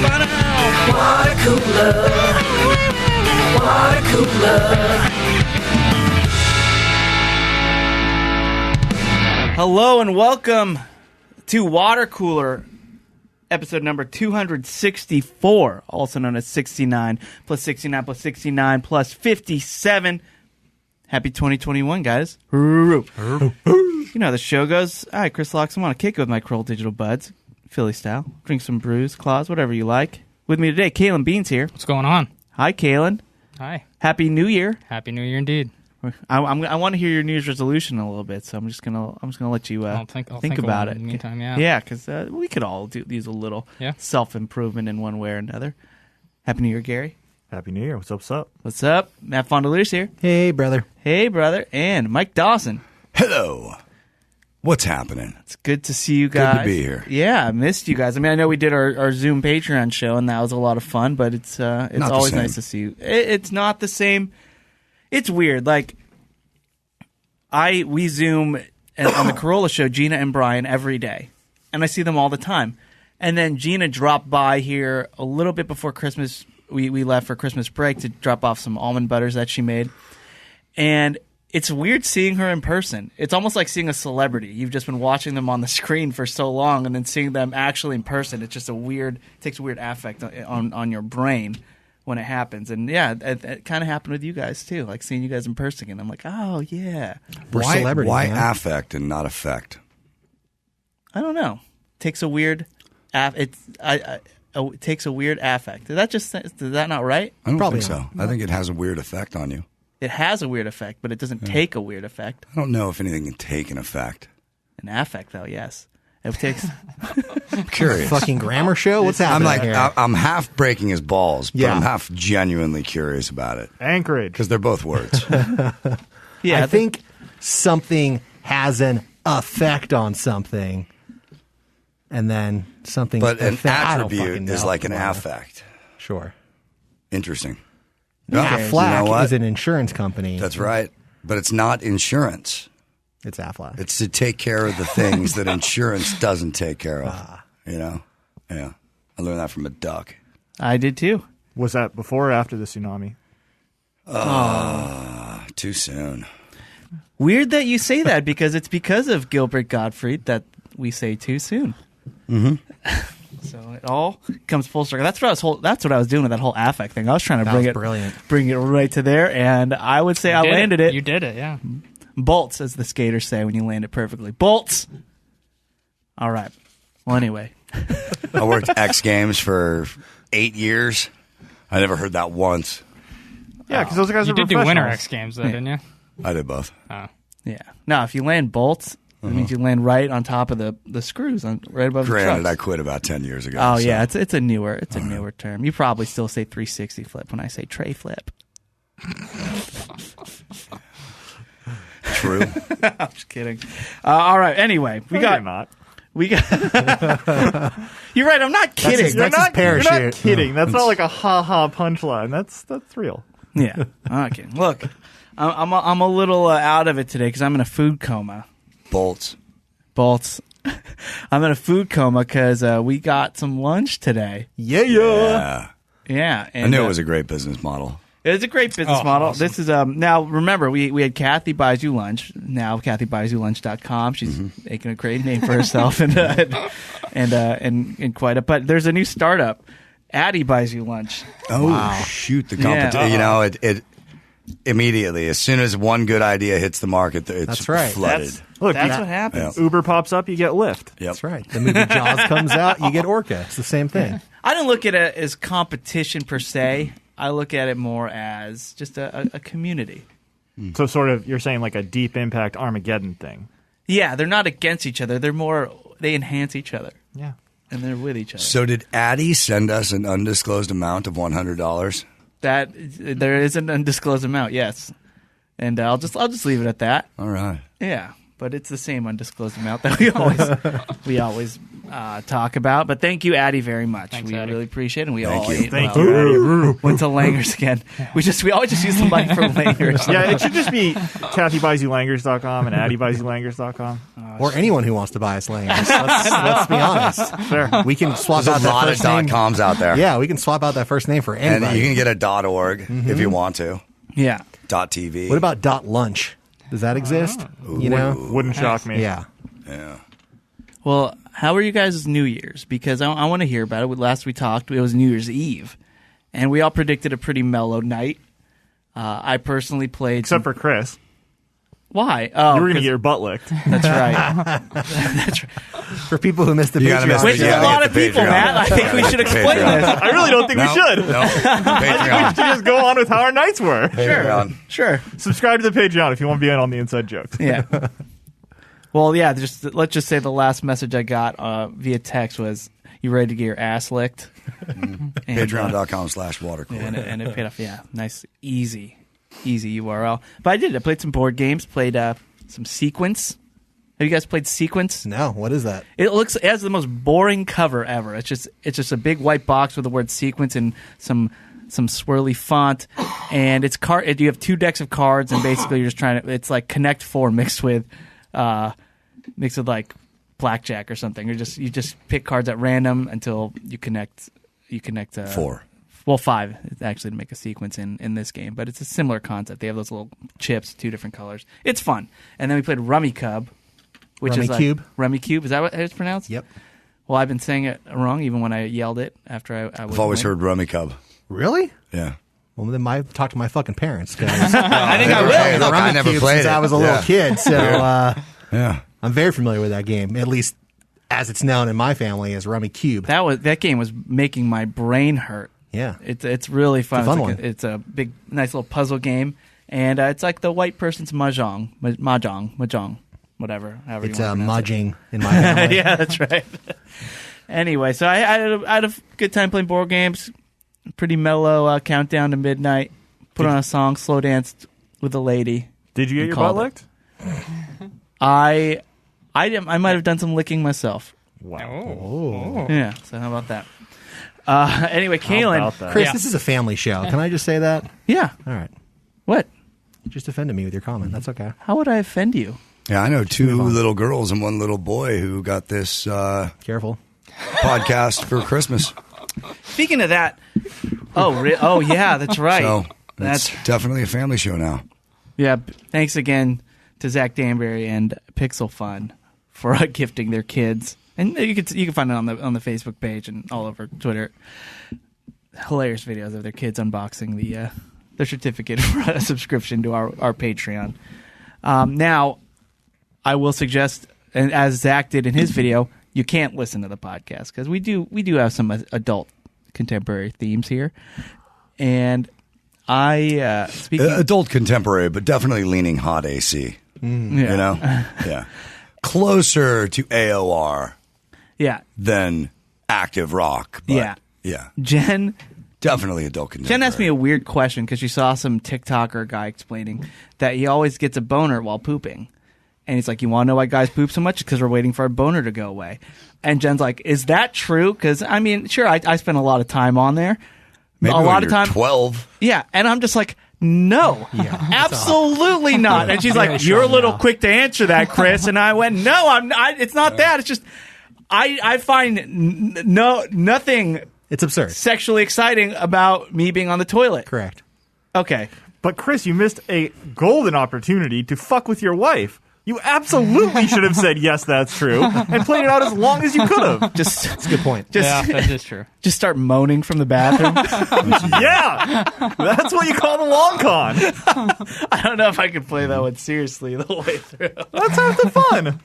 Watercooler. Hello and welcome to Watercooler, episode number 264, also known as 69 plus 69 plus 69 plus 57. Happy 2021, guys. You know how the show goes. All right, Chris Laxamana, kick it with my Kroll Digital Buds, Philly style. Drink some brews, claws, whatever you like. With me today, Caelan Biehn here. What's going on? Hi, Caelan. Hi. Happy New Year. Happy New Year indeed. I want to hear your New Year's resolution a little bit, so I'm just gonna let you I'll think about it. In the meantime, yeah. Yeah, because we could all use a little self-improvement in one way or another. Happy New Year, Gary. Happy New Year. What's up? What's up? Matt Fondiler's here. Hey, brother. Hey, brother. And Mike Dawson. Hello. What's happening? It's good to see you guys. Good to be here. Yeah, I missed you guys. I mean, I know we did our Zoom Patreon show, and that was a lot of fun, but it's always nice to see you. It's not the same. It's weird. Like, we Zoom on the Corolla show, Gina and Brian, every day. And I see them all the time. And then Gina dropped by here a little bit before Christmas. We left for Christmas break to drop off some almond butters that she made. And it's weird seeing her in person. It's almost like seeing a celebrity. You've just been watching them on the screen for so long, and then seeing them actually in person, it's just takes a weird affect on your brain when it happens. And yeah, it kind of happened with you guys too, like seeing you guys in person again. I'm like, oh yeah, we're celebrities. Why man. Affect and not effect? I don't know. It takes a weird it takes a weird affect. Is that not right? I don't Probably think so. not. I think it has a weird effect on you. It has a weird effect, but it doesn't take a weird effect. I don't know if anything can take an effect. An affect, though, yes. It takes. I'm curious. Fucking grammar show? What's happening here? I'm half breaking his balls, but Yeah. I'm half genuinely curious about it. Anchorage. Because they're both words. Yeah, I think something has an effect on something, and then something. But an I don't fucking attribute is know. like an affect. Sure. Interesting. Aflac You know what? is an insurance company. That's right. But it's not insurance. It's Aflac. It's to take care of the things that insurance doesn't take care of. You know? Yeah. I learned that from a duck. I did too. Was that before or after the tsunami? Too soon. Weird that you say that because it's because of Gilbert Gottfried that we say too soon. Mm-hmm. So it all comes full circle. That's what I was doing with that whole affect thing. I was trying to bring it right to there, and I would say I landed it. You did it, yeah. Bolts, as the skaters say when you land it perfectly. Bolts. All right. Well, anyway. I worked X Games for 8 years. I never heard that once. Yeah, because those guys You are did do professionals. Winter X Games, though, didn't you? I did both. Oh. Yeah. Now, if you land bolts, that means you land right on top of the screws, right above Granted, the I trucks. quit about 10 years ago. Oh so. yeah, it's a newer term. You probably still say 360 flip when I say tray flip. True. I'm just kidding. All right. Anyway, we got. You're right. I'm not kidding. You're That's his not parachute. kidding. That's not like a ha-ha punchline. That's real. Yeah, I'm not kidding. Look, I'm a little out of it today because I'm in a food coma. Bolts. I'm in a food coma because we got some lunch today. Yeah. Yeah, and, I knew it was a great business model. It's a great business model. Awesome. This is now. Remember, we had Kathy Buys You Lunch. Now KathyBuysYouLunch.com. She's making a great name for herself and quite a. But there's a new startup, Addie Buys You Lunch. Oh, shoot. The competition. You know, it immediately, as soon as one good idea hits the market, it's That's right. flooded. Look, That's what happens. Uber pops up, you get Lyft. Yep. That's right. The movie Jaws comes out, you get Orca. It's the same thing. I didn't look at it as competition per se. I look at it more as just a community. So sort of, you're saying like a Deep Impact Armageddon thing. Yeah, they're not against each other. They enhance each other. Yeah. And they're with each other. So did Addie send us an undisclosed amount of $100? That there is an undisclosed amount, yes. And I'll just leave it at that. All right. Yeah, but it's the same undisclosed amount that we always talk about. But thank you, Addie, very much. Thanks, we Addie. really appreciate it. And we Thank all you. ate Thank well. you, Addie. Went to Langers again. We always just use the money for Langers. Yeah, it should just be KathyBuysYouLangers.com and AddieBuysYouLangers.com. Or anyone who wants to buy us Langers. Let's be honest. Sure. We can swap There's out a that lot of first name. .coms out there. Yeah, we can swap out that first name for And anybody. you can get a .org if you want to. Yeah. .tv. What about .lunch? Does that exist? You know? Wouldn't shock me. Yeah. Yeah. Well, how were you guys' New Year's? Because I want to hear about it. Last we talked, it was New Year's Eve. And we all predicted a pretty mellow night. I personally played... Except for Chris. Why? Oh, You were going to 'cause- get your butt licked. That's right. That's right. For people who missed the You gotta miss Patreon. the- Which is Yeah, a lot get of the people, Patreon. Matt. I think we should explain Patreon. this. I really don't think we should. No. We Patreon. should just go on with how our nights were. Patreon. Sure. Subscribe to the Patreon if you want to be in on the inside jokes. Yeah. Well, yeah. Let's just say the last message I got via text was, "You ready to get your ass licked?" And, Patreon.com/watercooler. and it paid off. Yeah, nice, easy URL. But I did. I played some board games. Played some Sequence. Have you guys played Sequence? No, what is that? It has the most boring cover ever. It's just a big white box with the word Sequence and some swirly font, and it's you have 2 decks of cards, and basically you're just trying to. It's like Connect 4 mixed with like blackjack or something. You just pick cards at random until you connect. 4. Well, 5 actually to make a sequence in this game, but it's a similar concept. They have those little chips, 2 different colors. It's fun. And then we played Rummy Cub, which is like Cube? Rummy Cube. Is that what it's pronounced? Yep. Well, I've been saying it wrong even when I yelled it after I was. I've always heard Rummy Cub. Really? Yeah. Well, then talk to my fucking parents. I think I will. Hey, look, I never played since it. I was a little kid, so Yeah. I'm very familiar with that game. At least as it's known in my family as Rummy Cube. That game was making my brain hurt. Yeah. It's really fun. It's a fun like one. it's a big, nice little puzzle game, and it's like the white person's mahjong, whatever. However It's you want to pronounce it. mahjong in my family. Yeah, that's right. Anyway, so I had a good time playing board games. Pretty mellow countdown to midnight. Put on a song, slow danced with a lady. Did you get You your called butt it. licked? I might have done some licking myself. Wow. Yeah. So how about that? Anyway, How Caelan. about that? Chris, Yeah. this is a family show. Can I just say that? Yeah. All right. What? You just offended me with your comment. That's okay. How would I offend you? Yeah, I know 2 move on. little girls and 1 little boy who got this Careful. podcast for Christmas. Speaking of that, oh yeah, that's right. So That's it's definitely a family show now. yeah. Thanks again to Zach Danbury and Pixel Fun for gifting their kids, and you can find it on the Facebook page and all over Twitter. Hilarious videos of their kids unboxing their certificate for a subscription to our Patreon. Now, I will suggest, and as Zach did in his video, you can't listen to the podcast because we do have some adult contemporary themes here, and I speaking Adult contemporary, but definitely leaning hot AC. yeah. You know? Yeah. Closer to AOR yeah. than active rock. But Yeah. Yeah. Jen Definitely adult contemporary. asked me a weird question because she saw some TikToker guy explaining that he always gets a boner while pooping. And he's like, you want to know why guys poop so much? Because we're waiting for our boner to go away. And Jen's like, is that true? Because, I mean, sure, I spend a lot of time on there. Maybe a when lot of you're time. 12. Yeah. And I'm just like, no, absolutely not. And she's like, Very you're a strong little now. quick to answer that, Chris. And I went, no, it's not that. It's just, I find nothing It's absurd. sexually exciting about me being on the toilet. Correct. Okay. But Chris, you missed a golden opportunity to fuck with your wife. You absolutely should have said yes, that's true, and played it out as long as you could have. Just That's a good point. Yeah, that is true. just start moaning from the bathroom. Yeah, that's what you call the long con. I don't know if I could play that one seriously the way through. That's half the fun.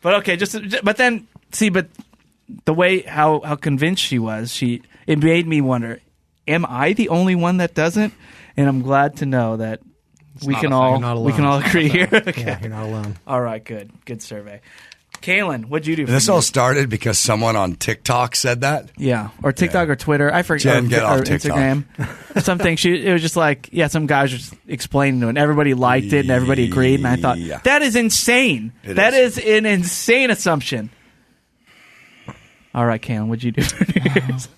But okay, but then but the way how convinced she was, it made me wonder, am I the only one that doesn't? And I'm glad to know that we not can a all You're not we can all alone. agree here. Okay. Yeah, you're not alone. All right, good survey. Caelan, what'd you do? For This you? all started because someone on TikTok said that. Yeah, or TikTok or Twitter. I forget. Jen, get or off TikTok. Instagram. Something. It was just like, some guys were just explaining to it, and everybody liked it, and everybody agreed. And I thought, Yeah. that is insane. It That is. is an insane assumption. All right, Caelan, what'd you do for New Year's?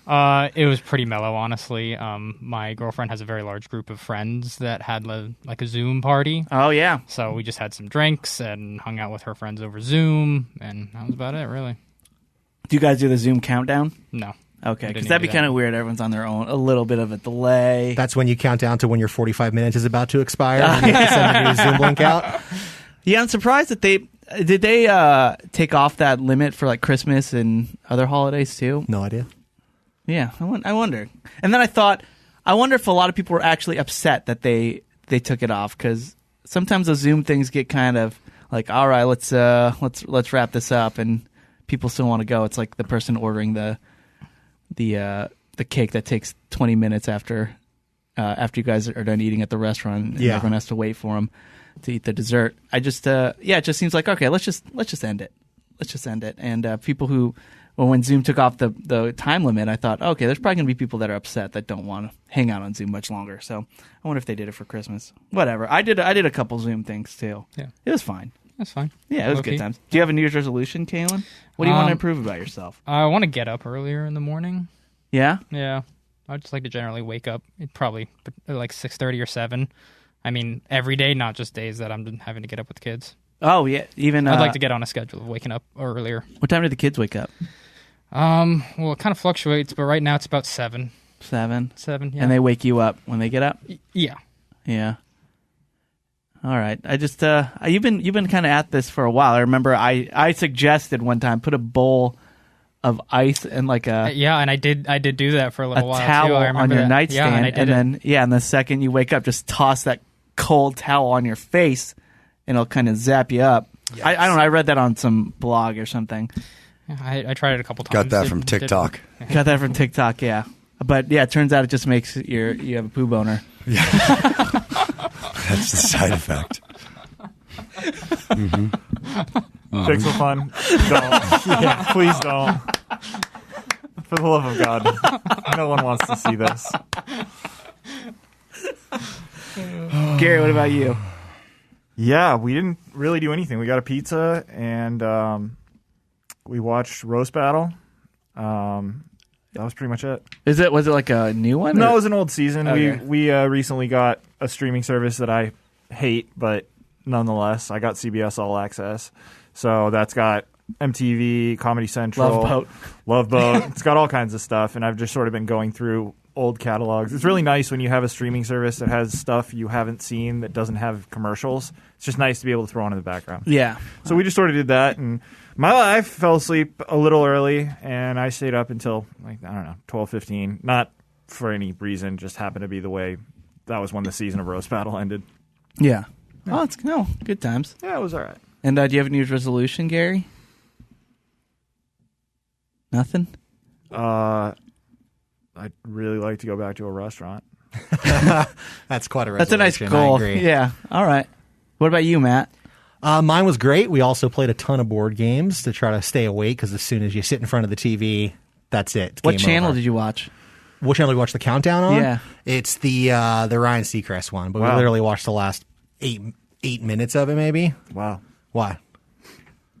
It was pretty mellow, honestly. My girlfriend has a very large group of friends that had like a Zoom party. Oh, yeah. So we just had some drinks and hung out with her friends over Zoom, and that was about it, really. Do you guys do the Zoom countdown? No. Okay, We because didn't that'd be do that. kind of weird. Everyone's on their own. A little bit of a delay. That's when you count down to when your 45 minutes is about to expire. And you have to send a new Zoom link out. Yeah, I'm surprised that they take off that limit for like Christmas and other holidays too. No idea. Yeah, I wonder. And then I wonder if a lot of people were actually upset that they took it off, because sometimes those Zoom things get kind of like, all right, let's wrap this up, and people still want to go. It's like the person ordering the cake that takes 20 minutes after you guys are done eating at the restaurant, and Yeah. everyone has to wait for them to eat the dessert. I just it just seems like, okay, let's just end it. Let's just end it. And people who, well, when Zoom took off the time limit, I thought, okay, there's probably going to be people that are upset that don't want to hang out on Zoom much longer. So I wonder if they did it for Christmas. Whatever. I did a couple Zoom things too. Yeah. It was fine. That's fine. Yeah, it was Okay. good times. Do you have a New Year's resolution, Caelan? What do you want to improve about yourself? I want to get up earlier in the morning. Yeah? Yeah. I'd just like to generally wake up probably like 6:30 or 7. I mean, every day, not just days that I'm having to get up with kids. Oh, yeah. Even I'd like to get on a schedule of waking up earlier. What time do the kids wake up? Well, it kind of fluctuates, but right now it's about 7. 7? 7, yeah. And they wake you up when they get up? Yeah. Yeah. All right. I just you've been kind of at this for a while. I remember I suggested one time put a bowl of ice and like Yeah, and I did do that for a little while towel too. I on remember your that. nightstand, Yeah, and I did then and the second you wake up, just toss that cold towel on your face, and it'll kind of zap you up. Yes. I don't know. I read that on some blog or something. I tried it a couple times. Got that It from didn't- TikTok. Got that from TikTok. Yeah, but yeah, it turns out it just makes you have a poo boner. That's the side effect. Fix the fun. Don't. Yeah, please don't. For the love of God. No one wants to see this. Gary, what about you? Yeah, we didn't really do anything. We got a pizza and we watched Roast Battle. That was pretty much it. Was it like a new one? No, or- it was an old season. Okay. We recently got a streaming service that I hate, but nonetheless, I got CBS All Access. So that's got MTV, Comedy Central, Love Boat. It's got all kinds of stuff, and I've just sort of been going through old catalogs. It's really nice when you have a streaming service that has stuff you haven't seen that doesn't have commercials. It's just nice to be able to throw on in the background. Yeah. So we just sort of did that, and my wife fell asleep a little early, and I stayed up until, like, I don't know, 12:15. Not for any reason, just happened to be the way that was when the season of Roast Battle ended. Yeah. Oh, it's good times. Yeah, it was all right. And do you have a New Year's resolution, Gary? Nothing? I'd really like to go back to a restaurant. That's quite a resolution. That's a nice I goal. agree. Yeah. All right. What about you, Matt? Mine was great. We also played a ton of board games to try to stay awake, because as soon as you sit in front of the TV, that's it. It's What game channel over. did you watch? What channel did we watch the countdown on? Yeah. It's the Ryan Seacrest one, but Wow. we literally watched the last eight minutes of it, maybe. Wow. Why?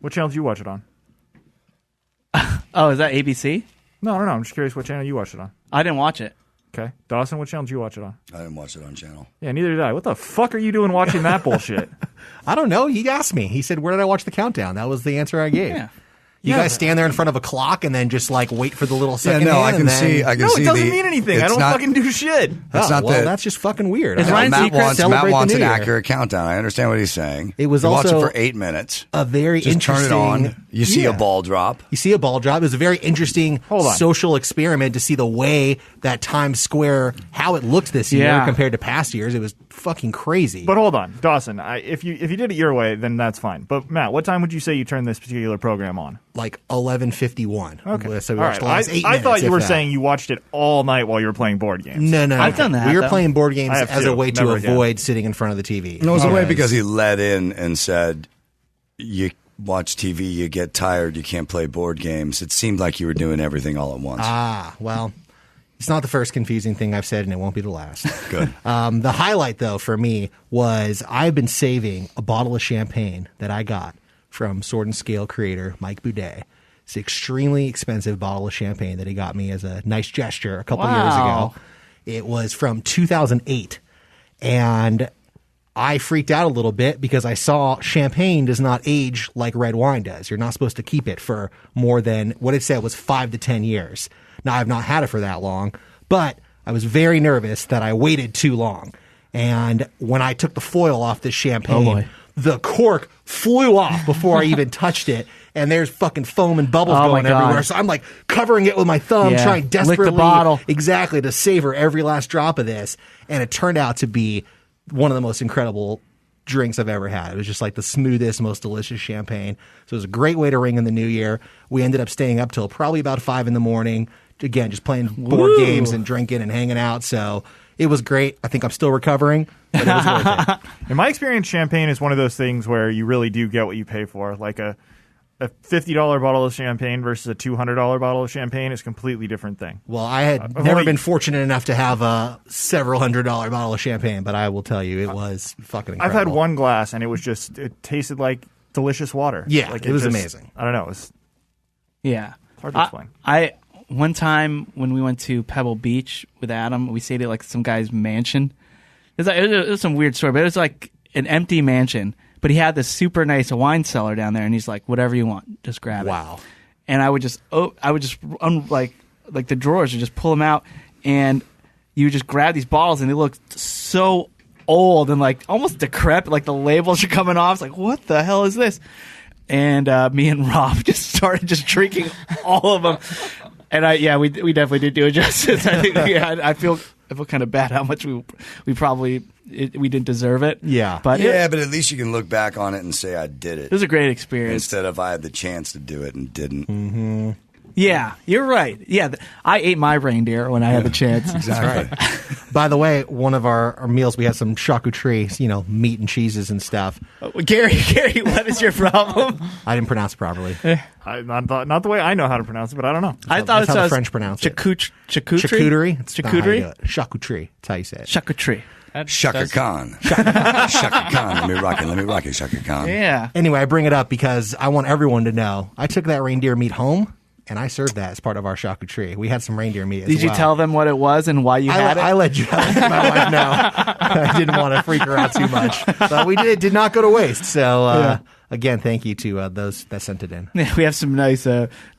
What channel did you watch it on? Oh, is that ABC? No. I'm just curious what channel you watched it on. I didn't watch it. Okay. Dawson, what channel did you watch it on? I didn't watch it on channel. Yeah, neither did I. What the fuck are you doing watching that bullshit? I don't know. He asked me. He said, "Where did I watch the countdown?" That was the answer I gave. Yeah. You Yeah, guys stand there in front of a clock and then just like wait for the little second. I hand can and see. then- I can No, see it doesn't the- mean anything. I it's don't not- fucking do shit. It's not well, the- that's just fucking weird. Is Ryan Matt Seacrest wants celebrate the an New Year. accurate countdown. I understand what he's saying. It was He watched also it for 8 minutes. a very Just interesting. turn it on. You see Yeah. a ball drop. You see a ball drop. It was a very interesting Hold on. social experiment to see the way that Times Square, how it looked this year Yeah. compared to past years. It was fucking crazy. But hold on, Dawson. If you did it your way, then that's fine. But Matt, what time would you say you turned this particular program on? like 11:51. Okay. So we All watched the right. last 8 I minutes. thought you if were that. saying you watched it all night while you were playing board games. No. I've done that, We were though. playing board games I have as too. a way to Never again. avoid sitting in front of the TV. No, it was a way Okay. because he let in and said, "You watch TV, you get tired, you can't play board games." It seemed like you were doing everything all at once. Well, it's not the first confusing thing I've said, and it won't be the last. Good. The highlight, though, for me was I've been saving a bottle of champagne that I got from Sword and Scale creator Mike Boudet this extremely expensive bottle of champagne that he got me as a nice gesture a couple years ago. It was from 2008. And I freaked out a little bit because I saw champagne does not age like red wine does. You're not supposed to keep it for more than what it said was 5 to 10 years. Now, I've not had it for that long, but I was very nervous that I waited too long. And when I took the foil off this champagne, the cork flew off before I even touched it. And there's fucking foam and bubbles going everywhere. So I'm like covering it with my thumb, trying desperately, lick the bottle. Exactly, to savor every last drop of this. And it turned out to be one of the most incredible drinks I've ever had. It was just like the smoothest, most delicious champagne. So it was a great way to ring in the new year. We ended up staying up till probably about 5 a.m. Again, just playing board games and drinking and hanging out. So it was great. I think I'm still recovering, but it was worth it. In my experience, champagne is one of those things where you really do get what you pay for. Like a $50 bottle of champagne versus a $200 bottle of champagne is a completely different thing. Well, I had never been fortunate enough to have a several $100 bottle of champagne, but I will tell you, it was fucking incredible. I've had one glass, and it tasted like delicious water. Yeah, like it was amazing. I don't know. It's hard to explain. One time when we went to Pebble Beach with Adam, we stayed at like some guy's mansion. It was some weird story, but it was like an empty mansion. But he had this super nice wine cellar down there, and he's like, "Whatever you want, just grab it." Wow! And I would just like the drawers, and just pull them out, and you would just grab these bottles, and they looked so old and like almost decrepit. Like the labels are coming off. It's like, what the hell is this? And me and Rob just started just drinking all of them. And we definitely did do it justice. I think, I feel kind of bad how much we probably we didn't deserve it. Yeah, but at least you can look back on it and say I did it. It was a great experience. Instead of I had the chance to do it and didn't. Mm-hmm. Yeah, you're right. Yeah, I ate my reindeer when I had the chance. Exactly. Right. By the way, one of our meals, we had some charcuterie, meat and cheeses and stuff. Gary, what is your problem? I didn't pronounce it properly. Not the way I know how to pronounce it, but I don't know. I thought that's how the French pronounce it. Charcuterie? Charcuterie? Charcuterie? Charcuterie. That's how you say it. Charcuterie. Shaka Khan. Shaka Khan. Let me rock it, Shaka Khan. Yeah. Anyway, I bring it up because I want everyone to know I took that reindeer meat home. And I served that as part of our charcuterie. We had some reindeer meat as well. Did you tell them what it was and why you had it? I let my wife know. I didn't want to freak her out too much. But it did not go to waste. So, again, thank you to those that sent it in. Yeah, we have some nice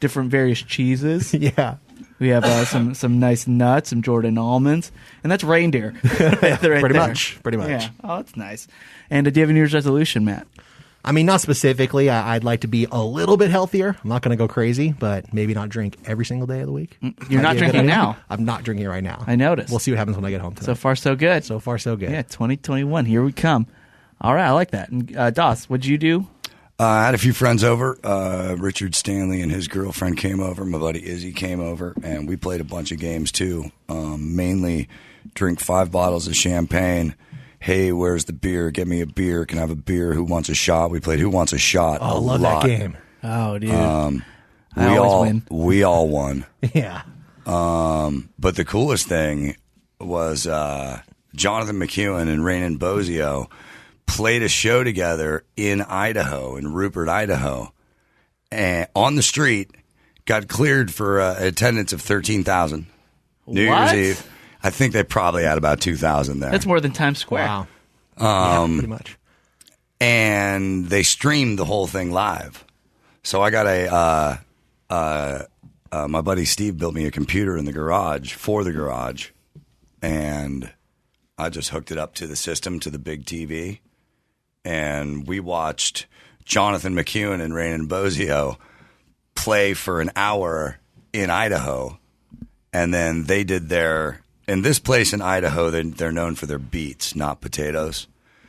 different various cheeses. Yeah. We have some nice nuts, some Jordan almonds. And that's reindeer. Pretty much. Yeah. Oh, that's nice. And do you have a New Year's resolution, Matt? I mean, not specifically. I'd like to be a little bit healthier. I'm not going to go crazy, but maybe not drink every single day of the week. You're not drinking now. I'm not drinking right now. I noticed. We'll see what happens when I get home tonight. So far, so good. So far, so good. Yeah, 2021. Here we come. All right, I like that. And Doss, what'd you do? I had a few friends over. Richard Stanley and his girlfriend came over. My buddy Izzy came over, and we played a bunch of games too. Mainly drink 5 bottles of champagne. Hey, where's the beer? Get me a beer. Can I have a beer? Who wants a shot? We played Who Wants a Shot. Oh, I love that game. Oh, dude. I always win. We all won. Yeah. But the coolest thing was Jonathan McEwen and Raymond Bozio played a show together in Idaho, in Rupert, Idaho, and on the street, got cleared for attendance of 13,000. New Year's Eve. I think they probably had about 2,000 there. That's more than Times Square. Wow. Yeah, pretty much. And they streamed the whole thing live. So I got my buddy Steve built me a computer in the garage, for the garage, and I just hooked it up to the system, to the big TV, and we watched Jonathan McEwen and Raymond Bozio play for an hour in Idaho, and then they did in this place in Idaho, they're known for their beets, not potatoes.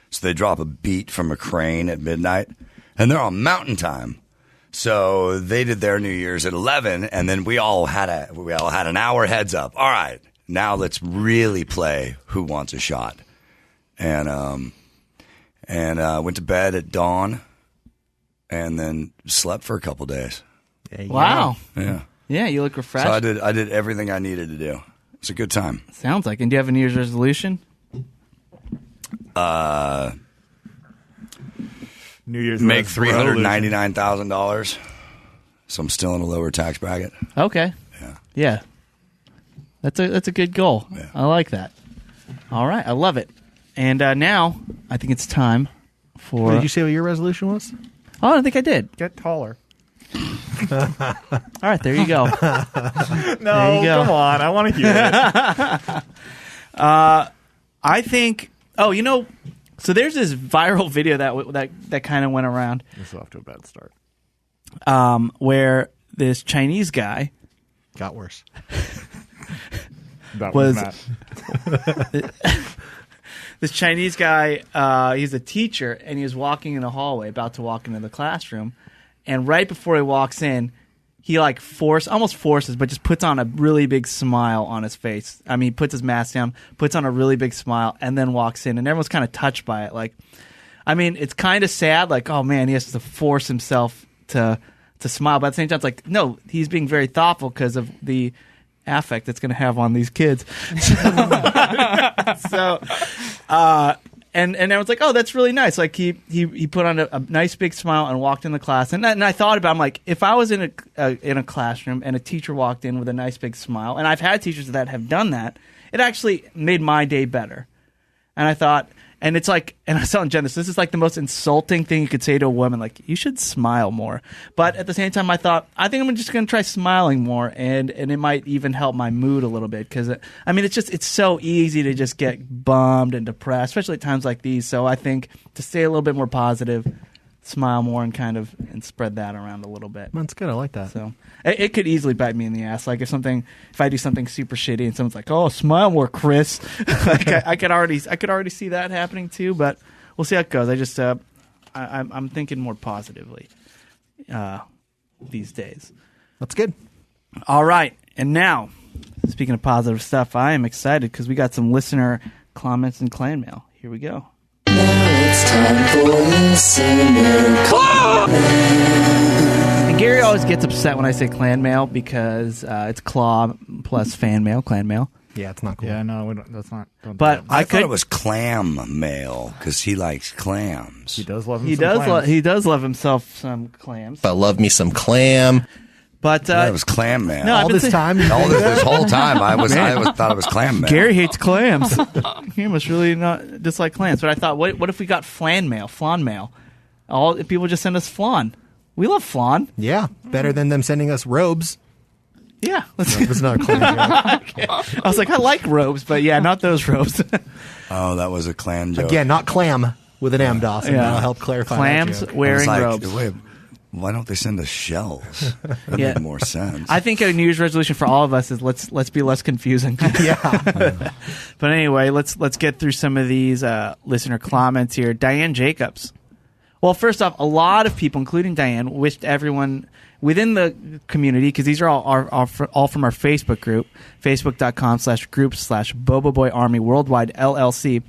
So they drop a beet from a crane at midnight, and they're on mountain time. So they did their New Year's at 11, and then we all had an hour heads up. All right, now let's really play Who Wants a Shot, and went to bed at dawn, and then slept for a couple days. Wow. Yeah. Yeah, you look refreshed. So I did everything I needed to do. It's a good time. Sounds like. And do you have a New Year's resolution? New Year's make $399,000 So I'm still in a lower tax bracket. Okay. Yeah. That's a good goal. Yeah. I like that. All right. I love it. And now I think it's time for... Did you say what your resolution was? Oh, I don't think I did. Get taller. All right. There you go. No, There you go. come on. I want to hear it. I think... Oh, so there's this viral video that kind of went around This is off to a bad start. where this Chinese guy Got worse. That was Matt. this Chinese guy, he's a teacher, and he was walking in the hallway, about to walk into the classroom, and right before he walks in, he almost forces, but just puts on a really big smile on his face. I mean, he puts his mask down, puts on a really big smile, and then walks in, and everyone's kind of touched by it. It's kind of sad, oh man, he has to force himself to smile, but at the same time, it's no, he's being very thoughtful because of the affect it's going to have on these kids. So, and everyone's like, oh, that's really nice. He put on a nice big smile and walked in the class. And I thought about, if I was in a classroom and a teacher walked in with a nice big smile, and I've had teachers that have done that, it actually made my day better. And I thought, and it's and I was telling Jen this is the most insulting thing you could say to a woman, you should smile more. But at the same time, I thought, I think I'm just going to try smiling more, and it might even help my mood a little bit, because, it's so easy to just get bummed and depressed, especially at times like these. So I think to stay a little bit more positive, smile more, and spread that around a little bit. That's good. I like that. So it could easily bite me in the ass. If I do something super shitty and someone's like, "Oh, smile more, Chris," I could already see that happening too. But we'll see how it goes. I just I'm thinking more positively these days. That's good. All right, and now speaking of positive stuff, I am excited because we got some listener comments and clan mail. Here we go. Now it's time for listener clan. And Gary always gets upset when I say clan mail because it's claw plus fan mail, clan mail. Yeah, it's not cool. Yeah, no, we don't, that's not. Don't But do that. I thought it was clam mail because he likes clams. He does love him He some does. clams. He does love himself some clams. I love me some clam. But Yeah, it was clam mail. no, I've All been this saying- time. All this whole time, I thought it was clam mail. Gary hates clams. He must really not dislike clams. But I thought, what if we got flan mail? All people just send us flan. We love flan. Yeah, better than them sending us robes. Yeah, let's. It's not a clan joke. I was like, I like robes, but yeah, not those robes. Oh, that was a clan joke. Again, not clam with an M, Dawson. Yeah. That'll help clarify Clams that joke. wearing It's like, robes. wait, why don't they send us shells? That Yeah. made more sense. I think a New Year's resolution for all of us is let's be less confusing. Yeah. But anyway, let's get through some of these listener comments here. Diane Jacobs. Well, first off, a lot of people, including Diane, wished everyone within the community, because these are all from our Facebook group, facebook.com/group/Bobo Army Worldwide LLC.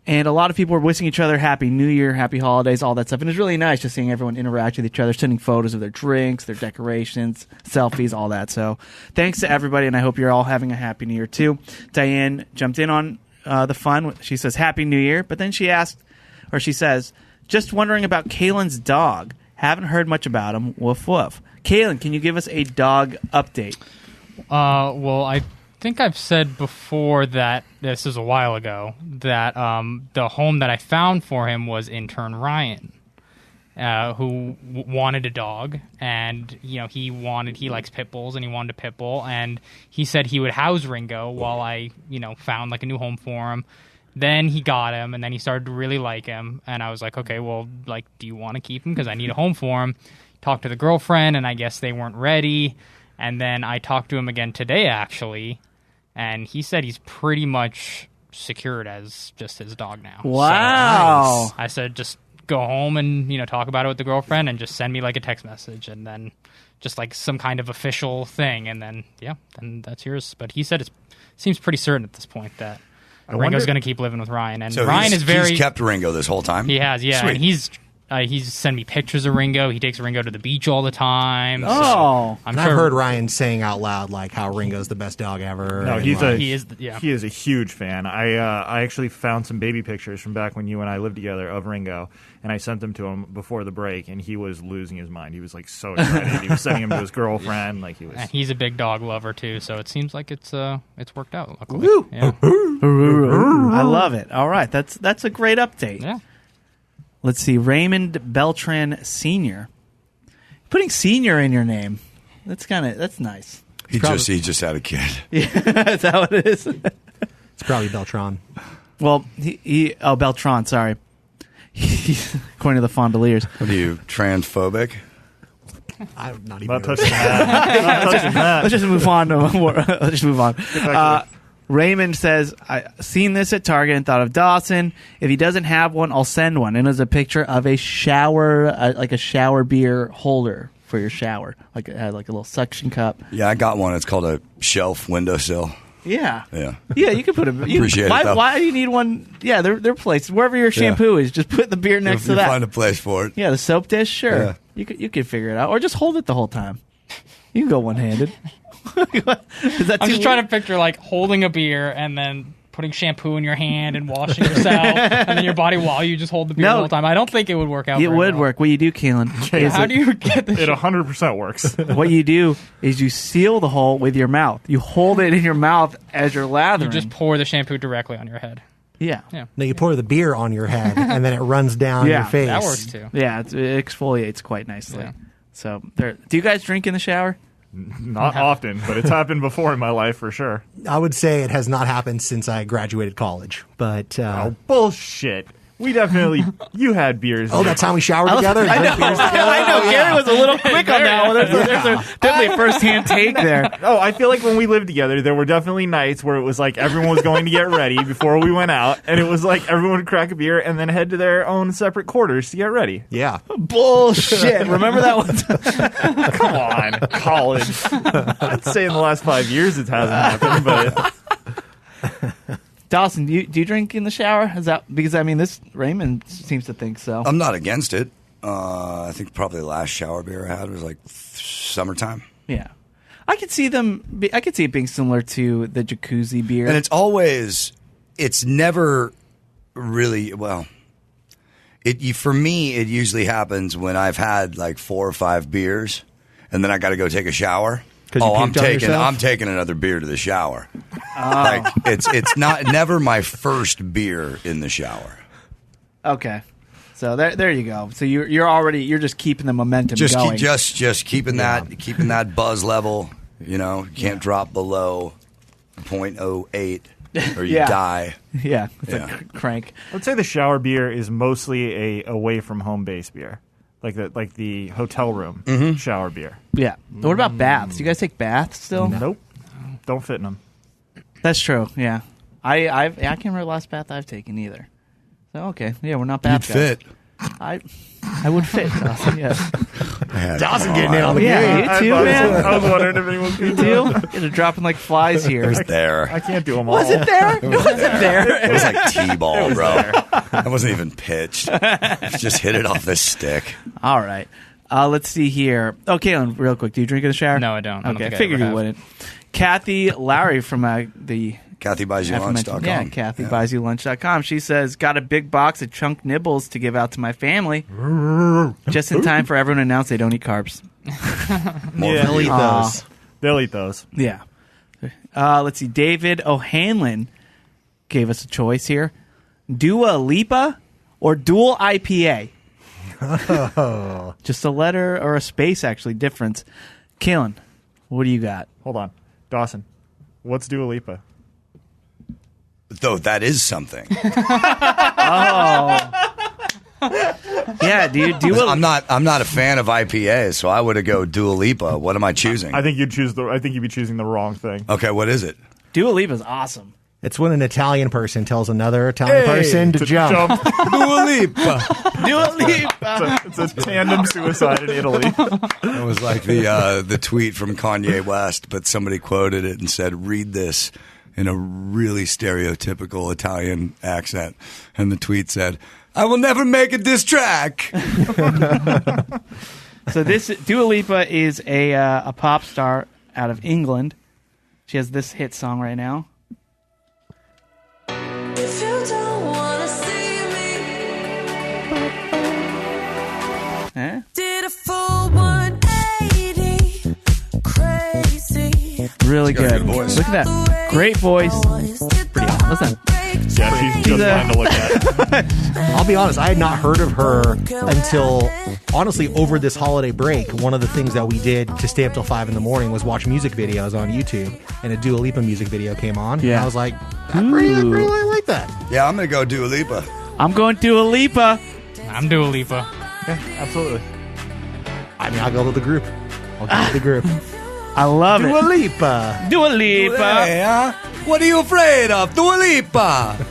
And a lot of people were wishing each other Happy New Year, Happy Holidays, all that stuff. And it's really nice just seeing everyone interact with each other, sending photos of their drinks, their decorations, selfies, all that. So thanks to everybody, and I hope you're all having a Happy New Year too. Diane jumped in on the fun. She says Happy New Year, but then she says, just wondering about Caelan's dog. Haven't heard much about him. Woof woof. Caelan, can you give us a dog update? Well, I think I've said before that this is a while ago that the home that I found for him was intern Ryan, who wanted a dog, and he likes pit bulls, and he wanted a pit bull, and he said he would house Ringo while I found a new home for him. Then he got him, and then he started to really like him, and I was like, okay, well, do you want to keep him? Because I need a home for him. Talked to the girlfriend, and I guess they weren't ready. And then I talked to him again today, actually, and he said he's pretty much secured as just his dog now. Wow. So I said, just go home and talk about it with the girlfriend, and just send me a text message, and then just some kind of official thing, and then then that's yours. But he said it seems pretty certain at this point that Ringo's going to keep living with Ryan, and So Ryan he's is very. He's kept Ringo this whole time. He has, yeah, Sweet. and he's he's sent me pictures of Ringo. He takes Ringo to the beach all the time. So Oh. I'm I've sure heard Ryan saying out loud like how Ringo's the best dog ever. No, and, he's like, he is. Yeah. He is a huge fan. I actually found some baby pictures from back when you and I lived together of Ringo, and I sent them to him before the break, and he was losing his mind. He was like so excited. He was sending them to his girlfriend, like he was. And he's a big dog lover too, so it seems like it's worked out. Luckily. Woo. Yeah. I love it. All right, that's a great update. Yeah. Let's see, Raymond Beltran Sr. Putting senior in your name, that's nice. He just had a kid. Yeah, that's how it is. It's probably Beltran. Well, Beltran, sorry. According to the Fondeliers. What are you, transphobic? I'm not even. Not touching that. Not touching that. Let's just move on. Let's just move on. Raymond says, I seen this at Target and thought of Dawson. If he doesn't have one, I'll send one. And it's a picture of a shower, like a shower beer holder for your shower. Like it had like a little suction cup. Yeah, I got one. It's called a shelf windowsill. Yeah. Yeah. Yeah, you could put it. Appreciate it, though. Why do you need one? Yeah, they're placed. Wherever your shampoo is, just put the beer next If to you that. find a place for it. Yeah, the soap dish, sure. Yeah. You could figure it out. Or just hold it the whole time. You can go one-handed. Is that I'm too just trying weird? to picture like holding a beer and then putting shampoo in your hand and washing yourself and then your body while you just hold the beer the whole time. I don't think it would work out. It very would well. work. What you do, Caelan, is How do you get the It 100% works. what you do is you seal the hole with your mouth. You hold it in your mouth as you're lathering. You just pour the shampoo directly on your head. Yeah. No, you pour the beer on your head and then it runs down Yeah, your face. That works too. Yeah, it exfoliates quite nicely. Yeah. So, do you guys drink in the shower? Not often, but it's happened before in my life for sure. I would say it has not happened since I graduated college. But Oh, bullshit. We definitely, you had beers. that time we showered together. and I drank know. beers together? I know. Oh, yeah. Gary was a little quick on that one. There's definitely a first-hand take there. Oh, I feel like when we lived together, there were definitely nights where it was like everyone was going to get ready before we went out, and it was like everyone would crack a beer and then head to their own separate quarters to get ready. Yeah. Bullshit. Remember that one time? Come on, college. I'd say in the last 5 years it hasn't happened, but Dawson, do you drink in the shower? Is that because I mean this Raymond seems to think so. I'm not against it. I think probably the last shower beer I had was like summertime. Yeah, I could see I could see it being similar to the jacuzzi beer. And it's never really, well, for me, it usually happens when I've had like 4 or 5 beers and then I got to go take a shower. 'Cause you I'm puked on yourself? I'm taking another beer to the shower. Like it's never my first beer in the shower. Okay, so there you go. So you're just keeping the momentum going. Just keeping that buzz level. You know, you can't drop below 0.08 or you Yeah. die. Yeah, it's Yeah. a crank. I'd say the shower beer is mostly a away from home base beer, like the hotel room shower beer. Yeah. What about baths? You guys take baths still? Nope, don't fit in them. That's true. Yeah, I can't remember the last bath I've taken either. So okay, yeah, we're not bath You'd guys. fit. I would fit, Dawson. Yes. Dawson getting in on the Yeah, game. you too, man. I was wondering if anyone could You too? You're dropping like flies here. There. I can't do them all. Was it there? Was it there? It was like T-ball, bro. That wasn't even pitched. Just hit it off this stick. All right. Let's see here. Oh, Caelan, real quick. Do you drink in the shower? No, I don't. I don't Okay, think I figured ever you have. wouldn't. Kathy Lowry from the CathyBuysYouLunch.com. Yeah, CathyBuysYouLunch.com. She says, got a big box of chunk nibbles to give out to my family. Just in time for everyone to announce they don't eat carbs. Yeah. They'll eat those. They'll eat those. Yeah. Let's see. David O'Hanlon gave us a choice here. Dua Lipa or dual IPA? Just a letter or a space, actually, difference. Caelan, what do you got? Hold on, Dawson. What's Dua Lipa? Though that is something. Yeah, dude. I'm not a fan of IPAs, so I would go Dua Lipa. What am I choosing? I think you'd be choosing the wrong thing. Okay, what is it? Dua Lipa's awesome. It's when an Italian person tells another Italian person to jump. Dua Lipa. Dua Lipa. It's a tandem suicide in Italy. It was like the tweet from Kanye West, but somebody quoted it and said, "Read this in a really stereotypical Italian accent." And the tweet said, I will never make a diss track. So this Dua Lipa is a pop star out of England. She has this hit song right now. If you don't wanna see me, Eh? did a full 180, crazy. Really She's got a good. good voice. Look at that. Great voice. Pretty hot. Listen. Yeah, she's just fun to look at. I'll be honest, I had not heard of her until, honestly, over this holiday break. One of the things that we did to stay up till 5 in the morning was watch music videos on YouTube, and a Dua Lipa music video came on. Yeah. And I was like, I really like that. Yeah, I'm going to go Dua Lipa. I'm going Dua Lipa. I'm Dua Lipa. Yeah, absolutely. I mean, I'll go with the group. I'll go with the group. I love Dua it. Lipa. Dua Lipa. Hey, huh? What are you afraid of? Dua Lipa.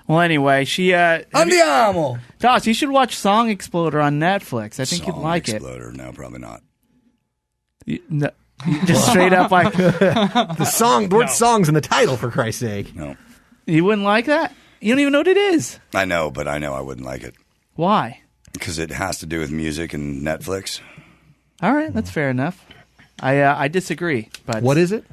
Well, anyway, she. Andiamo. Doss, you should watch Song Exploder on Netflix. I think you'd like Exploder. No, probably not. it. No, just straight up like The word song's in the title, for Christ's sake. No. you wouldn't like that. You don't even know what it is. I know, but I know I wouldn't like it. Why? Because it has to do with music and Netflix. All right, that's fair enough. I disagree. But What is it?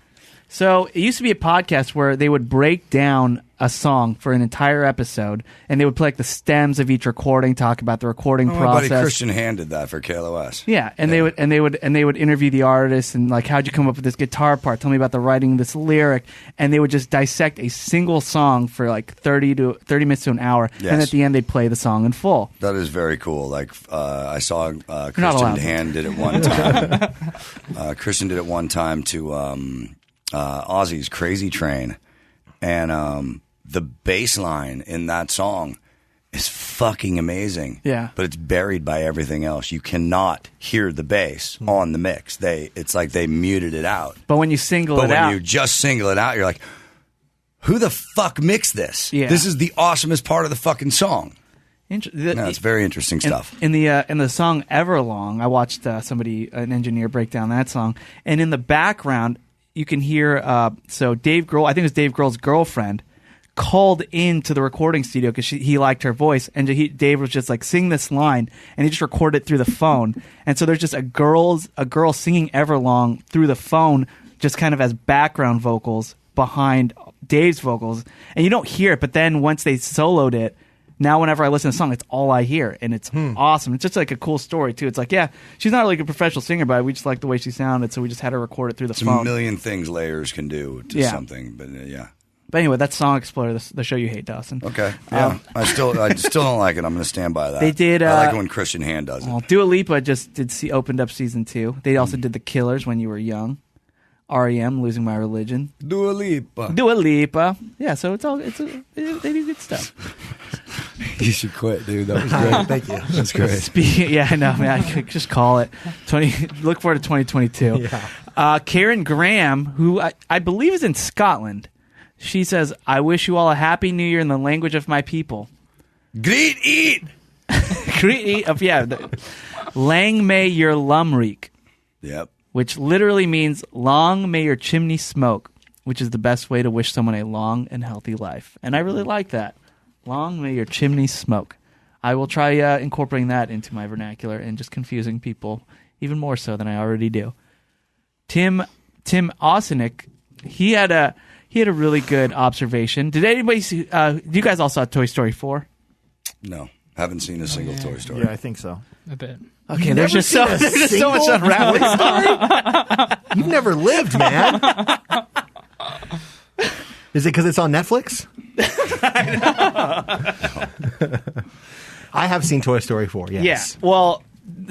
So it used to be a podcast where they would break down a song for an entire episode, and they would play like the stems of each recording, talk about the recording My buddy process. Christian Hand did that for KLOS. Yeah, and they would interview the artist and like, how'd you come up with this guitar part? Tell me about the writing of this lyric, and they would just dissect a single song for like 30 minutes to an hour, Yes. and at the end they'd play the song in full. That is very cool. Like I saw not Christian allowed. Hand did it one time. Christian did it one time to Ozzy's Crazy Train, and the bass line in that song is fucking amazing. Yeah. But it's buried by everything else. You cannot hear the bass on the mix. It's like they muted it out. But when you single But it when out, you just single it out, you're like, who the fuck mixed this? Yeah. This is the awesomest part of the fucking song. No, it's very interesting stuff. In the song Everlong, I watched an engineer break down that song, and in the background you can hear so Dave Grohl, I think it was Dave Grohl's girlfriend, called into the recording studio because he liked her voice, and Dave was just like, sing this line, and he just recorded it through the phone, and so there's just a girl singing Everlong through the phone, just kind of as background vocals behind Dave's vocals, and you don't hear it, but then once they soloed it, now whenever I listen to the song, it's all I hear, and it's awesome. It's just like a cool story too. It's like, yeah, she's not like a professional singer, but we just like the way she sounded, so we just had her record it through the It's phone. a million things layers can do to something, but yeah. But anyway, that's Song Exploder, the show you hate, Dawson. Okay. Yeah. I still don't like it. I'm going to stand by that. They did. I like it when Christian Hand does it. Well, Dua Lipa just opened up season 2. They also did The Killers, When You Were Young. REM, Losing My Religion. Dua Lipa. Dua Lipa. Yeah, so they do good stuff. You should quit, dude. That was great. Thank you. That's great. Yeah, I know, man. I could just call it. Look forward to 2022. Yeah. Karen Graham, who I believe is in Scotland, she says, "I wish you all a happy New Year in the language of my people." Greet eat. Greet eat. Yeah. Lang may your lumreek, Yep. which literally means long may your chimney smoke, which is the best way to wish someone a long and healthy life. And I really like that. Long may your chimney smoke. I will try incorporating that into my vernacular and just confusing people even more so than I already do. Tim Ossinik, he had a really good observation. Did anybody see? You guys all saw Toy Story 4? No. Haven't seen a single Toy Story. Yeah, I think so. A bit. Okay, there's just so much unraveling story. You've never lived, man. Is it because it's on Netflix? I have seen Toy Story 4, yes. Yeah. Well,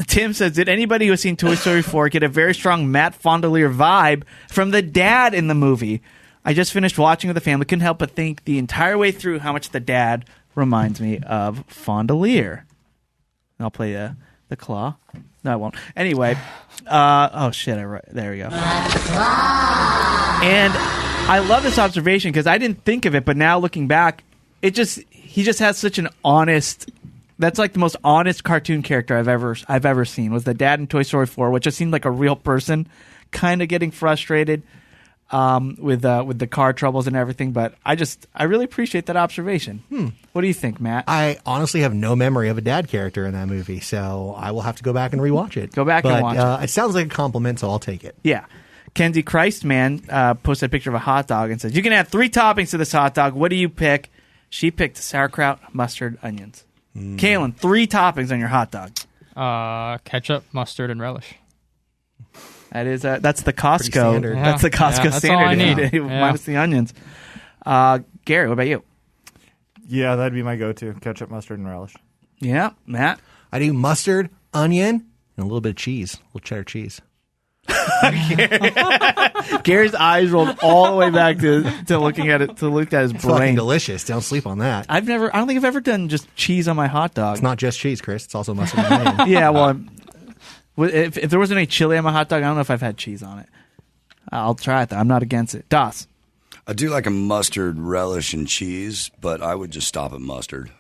Tim says, did anybody who has seen Toy Story 4 get a very strong Matt Fondiler vibe from the dad in the movie? I just finished watching with the family. Couldn't help but think the entire way through how much the dad reminds me of Fondiler. I'll play the claw. No, I won't. Anyway. Oh, shit. There we go. And I love this observation because I didn't think of it, but now looking back, he just has such an honest... That's like the most honest cartoon character I've ever seen, was the dad in Toy Story 4, which just seemed like a real person kind of getting frustrated. with the car troubles and everything. But I really appreciate that observation. What do you think, Matt? I honestly have no memory of a dad character in that movie, so I will have to go back and rewatch it. Go back and watch it. It sounds like a compliment, so I'll take it. Yeah. Kenzie Christman posted a picture of a hot dog and says, "You can add 3 toppings to this hot dog. What do you pick?" She picked sauerkraut, mustard, onions. Caelan, 3 toppings on your hot dog. Ketchup, mustard, and relish. That is that's the Costco. standard. Yeah. That's the Costco Yeah, that's standard. all I need. Yeah. Minus the onions. Gary, what about you? Yeah, that'd be my go-to. Ketchup, mustard, and relish. Yeah, Matt. I do mustard, onion, and a little bit of cheese, a little cheddar cheese. Gary's eyes rolled all the way back to looking at it, to look at his It's fucking brain. delicious. Don't sleep on that. I don't think I've ever done just cheese on my hot dog. It's not just cheese, Chris. It's also mustard and onion. Yeah, well, if there wasn't any chili on my hot dog, I don't know if I've had cheese on it. I'll try it, though. I'm not against it. Das. I do like a mustard, relish, and cheese, but I would just stop at mustard.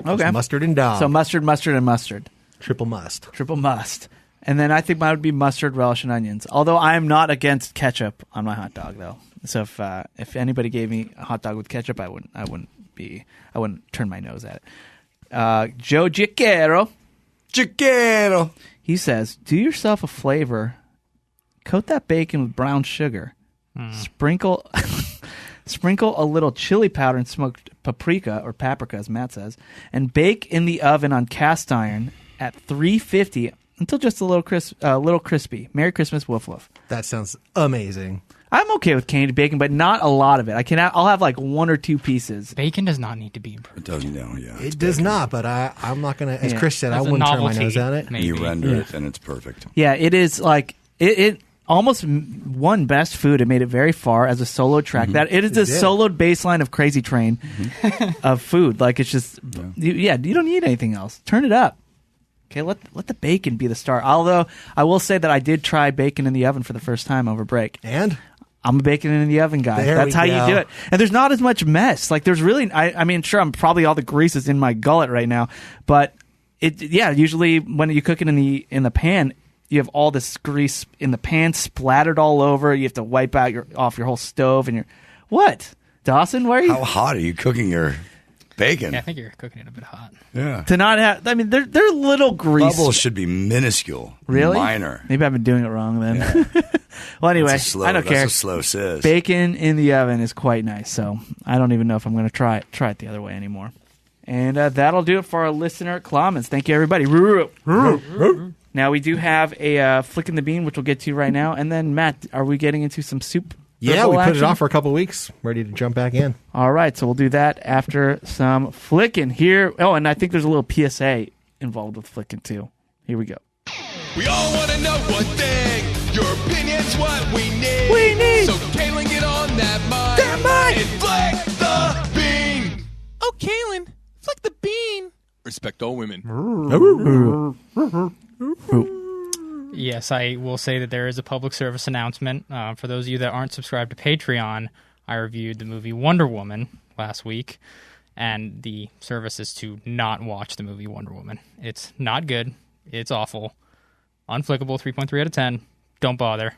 Okay. Just mustard and dog. So mustard, and mustard. Triple must. Triple must. And then I think mine would be mustard, relish, and onions. Although I am not against ketchup on my hot dog, though. So if anybody gave me a hot dog with ketchup, I wouldn't turn my nose at it. Joe Giacchero. He says, "Do yourself a flavor. Coat that bacon with brown sugar. Sprinkle a little chili powder and smoked paprika, or paprika as Matt says, and bake in the oven on cast iron at 350 until just a little crispy. Merry Christmas, Woof Woof." That sounds amazing. I'm okay with candied bacon, but not a lot of it. I'll have like 1 or 2 pieces. Bacon does not need to be improved. It doesn't, yeah. It does not, but I'm not going to, as Yeah. Chris said, I As a wouldn't turn my novelty, nose at it. maybe. You render it, and it's perfect. Yeah, it is like it almost won best food. It made it very far as a solo track. That it is the did. soloed baseline of Crazy Train of food. Like it's just you don't need anything else. Turn it up. Okay, let the bacon be the star. Although I will say that I did try bacon in the oven for the first time over break. And I'm a bacon in the oven guy. There That's we how go. you do it. And there's not as much mess. Like there's really, I mean, sure, I'm probably all the grease is in my gullet right now, but usually when you cook it in the pan, you have all this grease in the pan splattered all over. You have to wipe out off your whole stove and what? Dawson, where are you? How hot are you cooking your bacon? Yeah, I think you're cooking it a bit hot. Yeah. To not have, I mean, they're little grease. Bubbles should be minuscule. Really? Minor. Maybe I've been doing it wrong then. Well, anyway, I don't care. That's a slow sis. Bacon in the oven is quite nice, so I don't even know if I'm going to try it the other way anymore. And that'll do it for our listener comments. Thank you, everybody. Now, we do have a Flick in the Bean, which we'll get to right now. And then, Matt, are we getting into some soup? yeah, we put action? it off for a couple of weeks, ready to jump back in. All right, so we'll do that after some flicking here. Oh, and I think there's a little PSA involved with flicking, too. Here we go. We all want to know one thing. Your opinion's what we need. We need. So Caelan, get on that mic. And flick the bean. Oh, Caelan, flick the bean. Respect all women. Yes, I will say that there is a public service announcement. For those of you that aren't subscribed to Patreon, I reviewed the movie Wonder Woman last week, and the service is to not watch the movie Wonder Woman. It's not good. It's awful. Unflickable, 3.3 out of 10. Don't bother.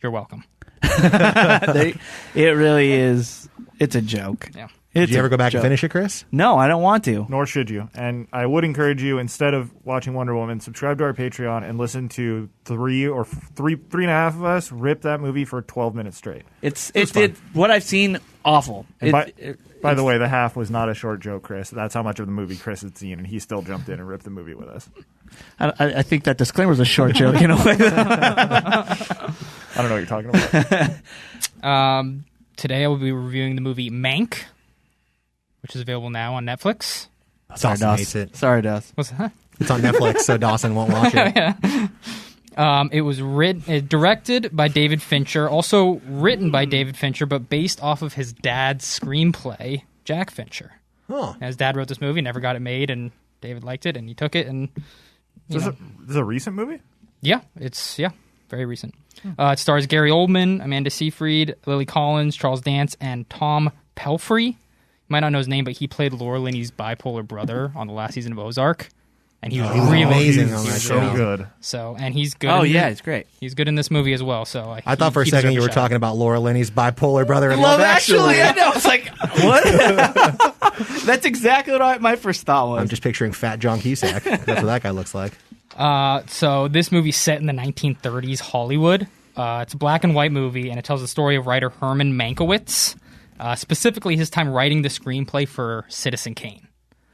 You're welcome. It really is. It's a joke. Yeah. Did you ever go back and finish it, Chris? No, I don't want to. Nor should you. And I would encourage you, instead of watching Wonder Woman, subscribe to our Patreon and listen to three and a half of us rip that movie for 12 minutes straight. What I've seen, awful. And by the way, the half was not a short joke, Chris. That's how much of the movie Chris had seen, and he still jumped in and ripped the movie with us. I think that disclaimer is a short joke in a way. I don't know what you're talking about. Today I will be reviewing the movie Mank, which is available now on Netflix. Dawson hates it. Sorry, Dawson. What's that? It's on Netflix, so Dawson won't watch it. It was directed by David Fincher, also written by David Fincher, but based off of his dad's screenplay, Jack Fincher. Oh. His dad wrote this movie, never got it made, and David liked it, and he took it, and This is a recent movie? it's very recent. It stars Gary Oldman, Amanda Seyfried, Lily Collins, Charles Dance, and Tom Pelphrey. You might not know his name, but he played Laura Linney's bipolar brother on the last season of Ozark. and he was he was really amazing on that He's show. so good. So, and he's good. Oh in yeah, the- it's great. he's good in this movie as well. So I thought for a second you were talking about Laura Linney's bipolar brother in Love Actually. I know. It's like what? That's exactly what my first thought was. I'm just picturing Fat John Cusack. That's what that guy looks like. So this movie's set in the 1930s Hollywood. It's a black and white movie, and it tells the story of writer Herman Mankiewicz, specifically his time writing the screenplay for Citizen Kane.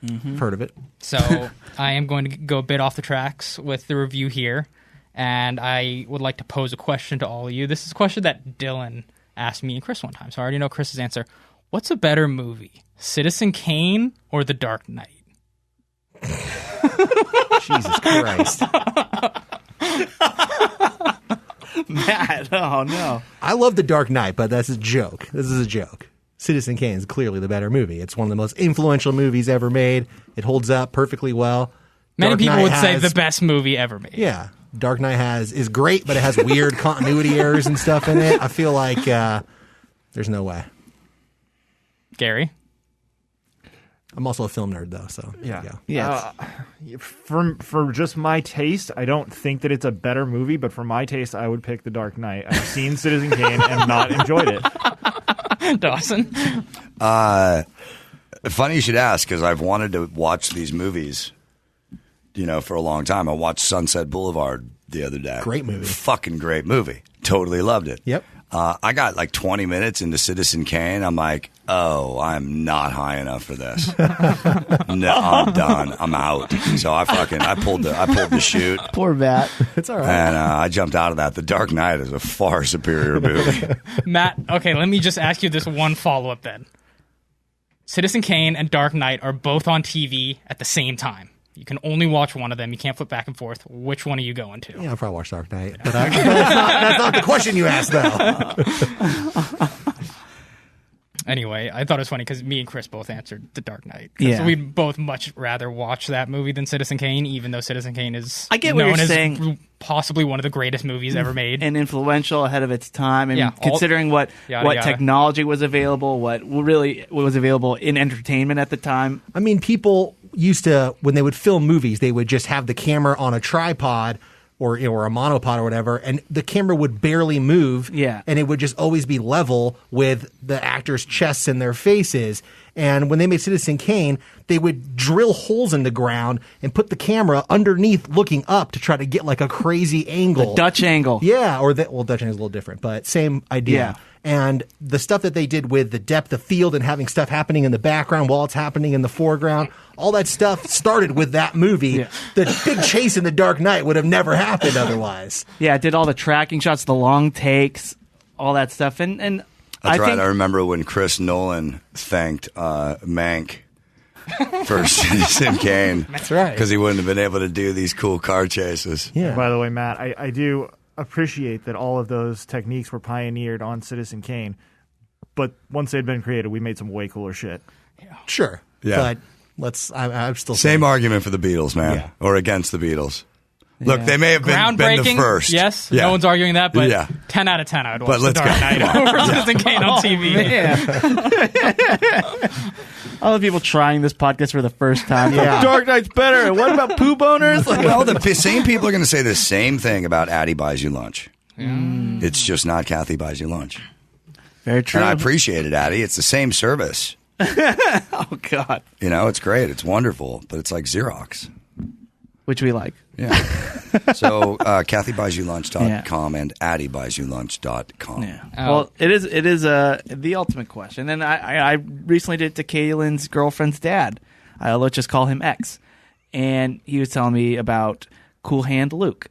I've heard of it. So I am going to go a bit off the tracks with the review here, and I would like to pose a question to all of you. This is a question that Dylan asked me and Chris one time, so I already know Chris's answer. What's a better movie, Citizen Kane or The Dark Knight? Jesus Christ. Matt. Oh no. I love The Dark Knight, but that's a joke. This is a joke. Citizen Kane is clearly the better movie. It's one of the most influential movies ever made. It holds up perfectly well. Many Dark people Knight would say has- the best movie ever made. Yeah. Dark Knight is great, but it has weird continuity errors and stuff in it. I feel like there's no way. Gary? I'm also a film nerd, though, so there you go. Yes. For just my taste, I don't think that it's a better movie, but for my taste, I would pick The Dark Knight. I've seen Citizen Kane and not enjoyed it. Dawson? Funny you should ask, because I've wanted to watch these movies, for a long time. I watched Sunset Boulevard the other day. Great movie. Fucking great movie. Totally loved it. Yep. I got like 20 minutes into Citizen Kane. I'm like, oh, I'm not high enough for this. No, I'm done. I'm out. So I pulled the chute. Poor Matt. It's all right. And I jumped out of that. The Dark Knight is a far superior movie. Matt, okay, let me just ask you this one follow-up then. Citizen Kane and Dark Knight are both on TV at the same time. You can only watch one of them. You can't flip back and forth. Which one are you going to? Yeah, I'll probably watch Dark Knight. But that's not the question you asked, though. Anyway, I thought it was funny because me and Chris both answered The Dark Knight. Yeah. We'd both much rather watch that movie than Citizen Kane, even though Citizen Kane is I get what known you're as saying. possibly one of the greatest movies ever made. And influential, ahead of its time, and Yeah, considering what yada. technology was available, what really was available in entertainment at the time. I mean, people used to, when they would film movies, they would just have the camera on a tripod or a monopod or whatever, and the camera would barely move. Yeah. And it would just always be level with the actors' chests and their faces. And when they made Citizen Kane, they would drill holes in the ground and put the camera underneath looking up to try to get like a crazy angle. The Dutch angle. Yeah, Dutch angle is a little different, but same idea. Yeah. And the stuff that they did with the depth of field and having stuff happening in the background while it's happening in the foreground, all that stuff started with that movie. Yeah. The big chase in The Dark Knight would have never happened otherwise. Yeah, it did all the tracking shots, the long takes, all that stuff. And That's right. think, I remember when Chris Nolan thanked Mank for Citizen Kane. That's right. Because he wouldn't have been able to do these cool car chases. Yeah. By the way, Matt, I do appreciate that all of those techniques were pioneered on Citizen Kane, but once they'd been created, we made some way cooler shit. Sure. Yeah. But I'm still Same saying, argument for the Beatles, man. Yeah. Or against the Beatles. Look, they may have been the Groundbreaking, first. yes, Yeah. no one's arguing that, but Yeah. 10 out of 10 I would But watch The let's Dark go. Knight over Citizen Kane on TV. all the people trying this podcast for the first time. Yeah. Like, Dark Knight's better. And what about poo boners? Like, Well, the same people are going to say the same thing about Addie Buys You Lunch. It's just not Kathy Buys You Lunch. very true. And I appreciate it, Addie. It's the same service. Oh, God. It's great. It's wonderful. But it's like Xerox. Which we like. Yeah. So, KathyBuysYouLunch.com and AddieBuysYouLunch.com. Yeah. Well, it is the ultimate question. And I recently did it to Caelan's girlfriend's dad. Let's just call him X. And he was telling me about Cool Hand Luke.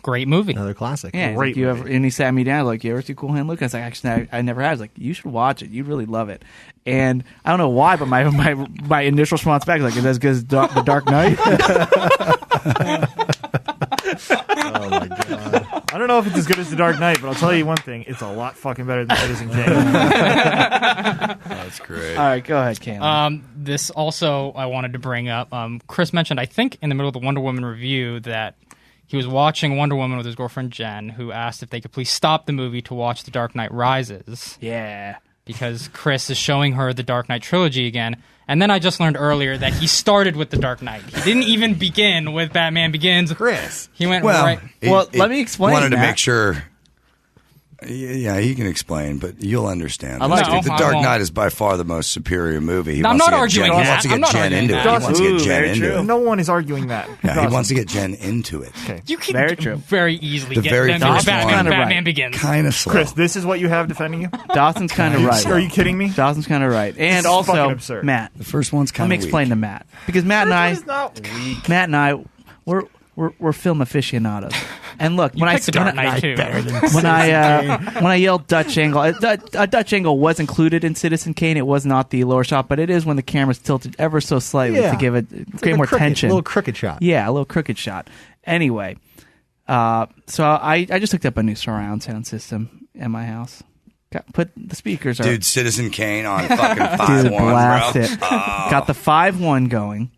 Great movie. another classic. Yeah, Great movie. and he sat me down like, you ever see Cool Hand Luke? I was like, actually, I never have. I was like, you should watch it. You'd really love it. And I don't know why, but my initial response back was like, is that as good as The Dark Knight? Oh, my God. I don't know if it's as good as The Dark Knight, but I'll tell you one thing: it's a lot fucking better than Citizen Kane. That's great. All right, go ahead, Caelan. This also I wanted to bring up. Chris mentioned, I think, in the middle of the Wonder Woman review that he was watching Wonder Woman with his girlfriend Jen, who asked if they could please stop the movie to watch The Dark Knight Rises. Yeah. because Chris is showing her the Dark Knight trilogy again. And then I just learned earlier that he started with the Dark Knight. He didn't even begin with Batman Begins. Chris. He went Well, right. Let me explain. Wanted to Matt. make sure. Yeah, he can explain, but you'll understand. I like it. The I Dark won't. Knight is by far the most superior movie. He I'm wants not to get arguing Jen, He that. wants to I'm get not Jen arguing into that. it. He wants to get Jen very into true. it. No one is arguing that. Yeah, he Dawson. wants to get Jen into it. Okay. You can Very true. very easily The get very them first into one. Batman Right. Begins. Kind of slow. Chris, this is what you have defending you? Dawson's kind of right. Are you kidding me? Dawson's kind of right. And is also, fucking absurd. Matt, The first one's let kind me of explain to Matt. Because Matt and I, Matt and I, we're film aficionados. And look, when Pick the Dark Knight too. when I yelled Dutch angle, a Dutch angle was included in Citizen Kane. It was not the lower shot, but it is when the camera's tilted ever so slightly Yeah. to give it It's create like more a crooked, tension. little crooked shot. Yeah, a little crooked shot. Anyway, so I just hooked up a new surround sound system in my house. Put the speakers are Dude, Citizen Kane on fucking 5.1, Dude, blast bro. it. Got the 5.1 going,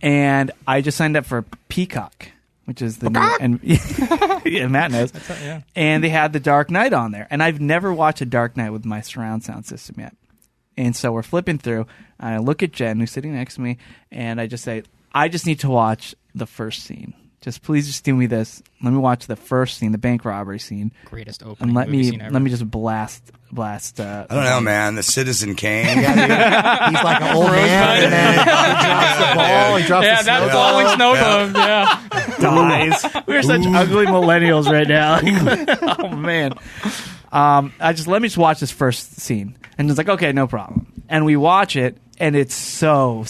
and I just signed up for Peacock, which is the new, and yeah, Matt knows. Yeah. And they had the Dark Knight on there, and I've never watched a Dark Knight with my surround sound system yet. And so we're flipping through, and I look at Jen, who's sitting next to me, and I just say, I just need to watch the first scene. Please just do me this. Let me watch the first scene, the bank robbery scene, Greatest opening and let movie me scene ever. let me just blast. I don't know, man. The Citizen Kane. He's like an old man, and then he drops the ball. He drops Yeah, the that snow falling ball. snow globe. Yeah. Dies. We're such ugly millennials right now. Oh man. Let me just watch this first scene. And it's like, okay, no problem. And we watch it, and it's so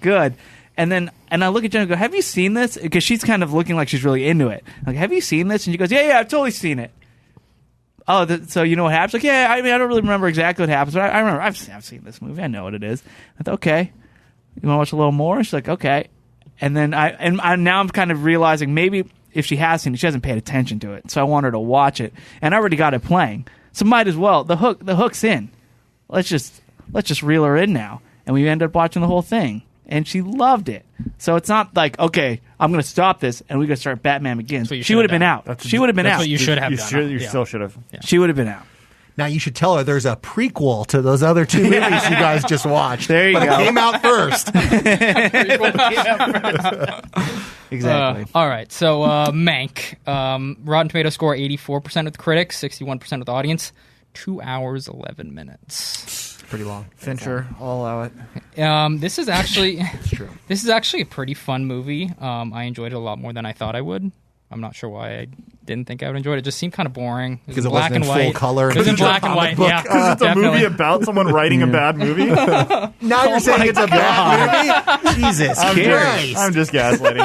good. And I look at Jen and go, have you seen this? Because she's kind of looking like she's really into it. Like, have you seen this? And she goes, yeah, I've totally seen it. Oh, so you know what happens? Like, yeah, I mean, I don't really remember exactly what happens, but I remember, I've seen this movie. I know what it is. I thought, okay. You want to watch a little more? She's like, okay. And then now I'm kind of realizing maybe if she has seen it, she hasn't paid attention to it. So I want her to watch it, and I already got it playing. So might as well. The hook's in. Let's just reel her in now. And we ended up watching the whole thing, and she loved it. So it's not like, okay, I'm going to stop this, and we're going to start Batman Begins. what you She would have should been have out. She would have been That's out. what you should have You, done. you Yeah. still should have. She would have been out. Now you should tell her there's a prequel to those other two movies you guys just watched. There you but go. It came out first. Exactly. All right, so Mank. Rotten Tomato score 84% with critics, 61% with the audience. 2 hours, 11 minutes. Pretty long. Fincher, I'll allow it. This is actually True. this is actually a pretty fun movie. I enjoyed it a lot more than I thought I would. I'm not sure why I didn't think I would enjoy it. It just seemed kind of boring. Because it black wasn't in and full white. color. It was in black and white. Yeah, Because it's a movie definitely. about someone writing a bad movie. Now you're saying it's a bad movie? Jesus Christ. I'm just gaslighting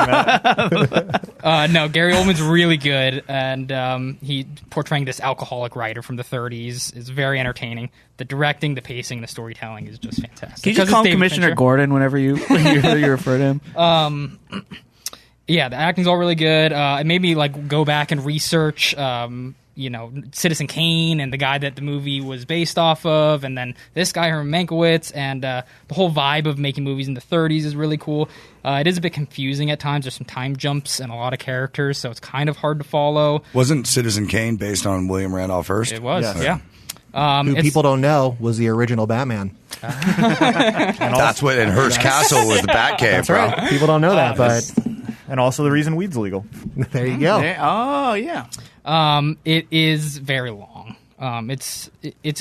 that. No, Gary Oldman's really good, and he portraying this alcoholic writer from the 30s is very entertaining. The directing, the pacing, the storytelling is just fantastic. Can you just Because call it's him David Commissioner Fincher. Gordon whenever you refer to him? Yeah, the acting's all really good. It made me go back and research, Citizen Kane and the guy that the movie was based off of, and then this guy Herman Mankiewicz, and the whole vibe of making movies in the 30s is really cool. It is a bit confusing at times. There's some time jumps and a lot of characters, so it's kind of hard to follow. Wasn't Citizen Kane based on William Randolph Hearst? It was, Yes. yeah. Who It's- people don't know was the original Batman. That's what in Hearst Castle was the Batcave, bro. People don't know that, but And also the reason weed's illegal. there you go. Oh, yeah. It is very long. It's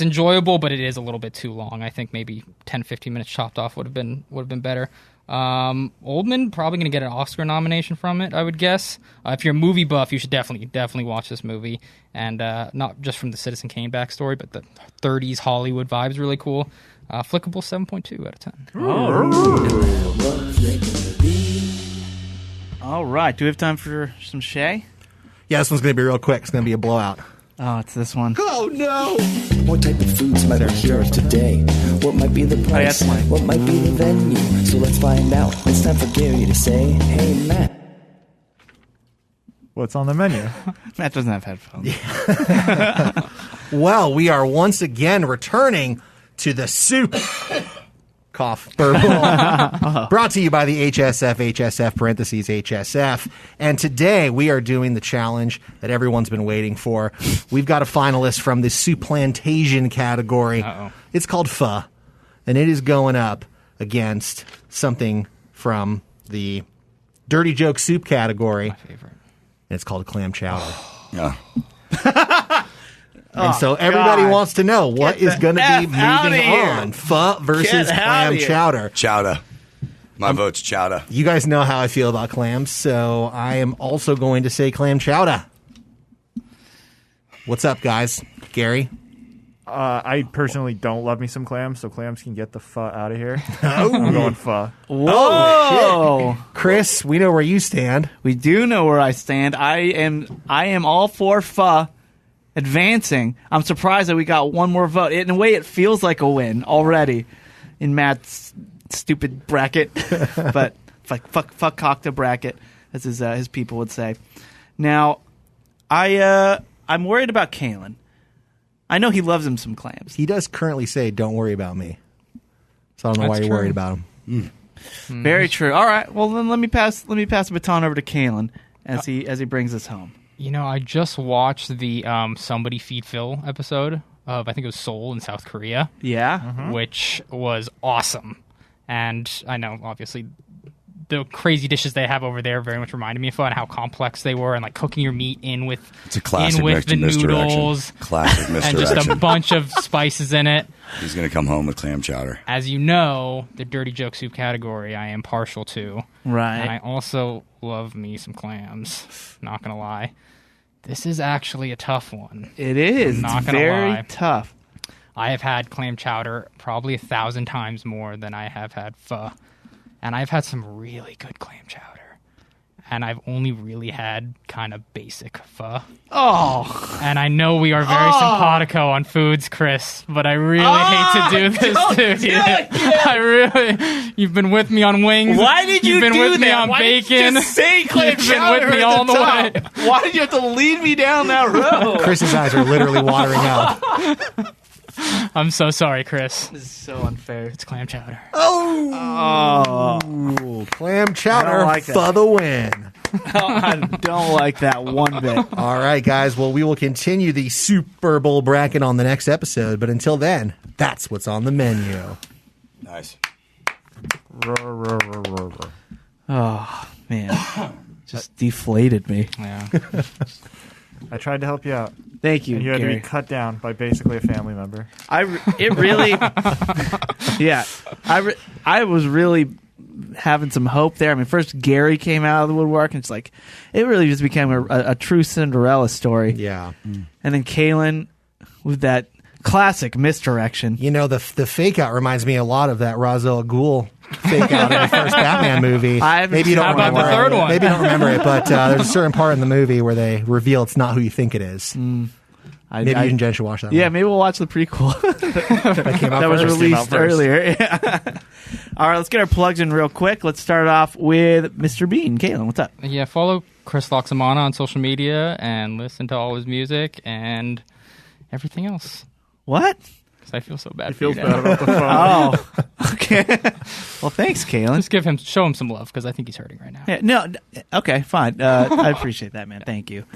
enjoyable, but it is a little bit too long. I think maybe 10, 15 minutes chopped off would have been better. Oldman probably going to get an Oscar nomination from it, I would guess. If you're a movie buff, you should definitely watch this movie, and not just from the Citizen Kane backstory, but the 30s Hollywood vibe's really cool. Flickable 7.2 out of 10. All right. Do we have time for some Shay? Yeah, this one's going to be real quick. It's going to be a blowout. Oh, it's this one. Oh, no. What type of foods might be served today? What might be the price? that's mine. What might be the venue? So let's find out. It's time for Gary to say, hey, Matt. What's on the menu? Matt doesn't have headphones. Well, we are once again returning to the soup Cough. Burble. Brought to you by the HSF parentheses HSF. And today we are doing the challenge that everyone's been waiting for. We've got a finalist from the Souplantation category. Uh-oh. It's called Pho. And it is going up against something from the Dirty Joke Soup category. My favorite. And it's called clam chowder. Yeah. And so everybody wants to know what is going to be moving here. on. Pho versus Get clam outta here. chowder. Chowder. My vote's chowder. You guys know how I feel about clams, so I am also going to say clam chowder. What's up, guys? Gary? I personally don't love me some clams, so clams can get the pho out of here. I'm going pho. Whoa! Chris, we know where you stand. We do know where I stand. I am all for pho advancing. I'm surprised that we got one more vote. In a way, it feels like a win already in Matt's stupid bracket. But fuck cocktail bracket, as his people would say. Now, I'm worried about Caelan. I know he loves him some clams. He does currently say, "Don't worry about me." So I don't know why That's you're true. worried about him. Very true. All right. Well, then let me pass the baton over to Caelan as he brings us home. You know, I just watched the Somebody Feed Phil episode of, I think it was Seoul in South Korea, Yeah. which was awesome. And I know, obviously, the crazy dishes they have over there very much reminded me of fun, how complex they were, and like cooking your meat in with It's a classic the misdirection. noodles, Classic and misdirection. just a bunch of spices in it. He's going to come home with clam chowder. As you know, the dirty joke soup category I am partial to. Right. And I also love me some clams. Not gonna lie. This is actually a tough one. It is. Not It's gonna very lie. tough. I have had clam chowder probably 1,000 times more than I have had pho. And I've had some really good clam chowder. And I've only really had kind of basic pho. Oh. And I know we are very simpatico on foods, Chris, but I really hate to do this to you. I really, you've been with me on wings. Why did you You've been do with me that? on Why bacon. Did you just say clam You've been chowder with me at all the top? way. Why did you have to lead me down that road? Chris's eyes are literally watering up. I'm so sorry, Chris. This is so unfair. It's clam chowder. Ooh, clam chowder I don't like for that. the win. I don't like that one bit. All right, guys. Well, we will continue the Super Bowl bracket on the next episode. But until then, that's what's on the menu. Nice. Oh, man. Just deflated me. Yeah. I tried to help you out. Thank you, And you had to Gary. be cut down by basically a family member. It really, yeah. I was really having some hope there. I mean, first Gary came out of the woodwork, and it's like it really just became a true Cinderella story. Yeah. And then Caelan with that classic misdirection. You know, the fake out reminds me a lot of that Ra's al Ghul fake out in the first Batman movie. Maybe you don't How about remember the third it. one? Maybe you don't remember it, but there's a certain part in the movie where they reveal it's not who you think it is. Maybe you and Jen should watch that. Yeah, one. maybe we'll watch the prequel that came out that was first. released earlier. Yeah. All right, let's get our plugs in real quick. Let's start off with Mr. Biehn. Caelan, what's up? Yeah, follow Chris Laxamana on social media and listen to all his music and everything else. What? Because I feel so bad He for feels you bad now. about the phone. Oh, okay. Well, thanks, Caelan. Just show him some love because I think he's hurting right now. Yeah, no, okay, fine. I appreciate that, man. Thank you.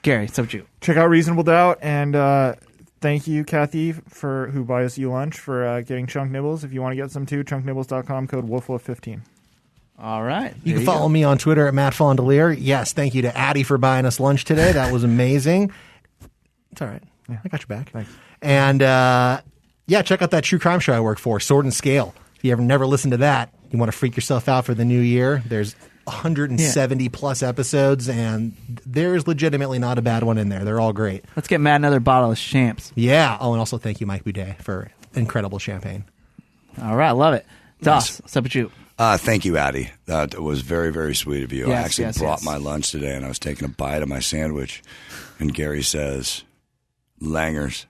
Gary, so you. Check out Reasonable Doubt, and thank you, Kathy, who buys you lunch, for getting Chunk Nibbles. If you want to get some too, chunknibbles.com, code WoofWoof15. All right. You can follow me on Twitter at Matt Fondiler. Yes, thank you to Addie for buying us lunch today. That was amazing. It's all right. Yeah, I got your back. Thanks. And check out that true crime show I work for, Sword and Scale. If you ever never listened to that, you want to freak yourself out for the new year, there's 170 plus episodes, and there's legitimately not a bad one in there. They're all great. Let's get Matt another bottle of champs. Yeah. Oh, and also thank you, Mike Boudet, for incredible champagne. All right, love it. Doss, what's up with you? Thank you, Addie. That was very, very sweet of you. I Yes, actually yes, brought yes. my lunch today, and I was taking a bite of my sandwich, and Gary says, Langers,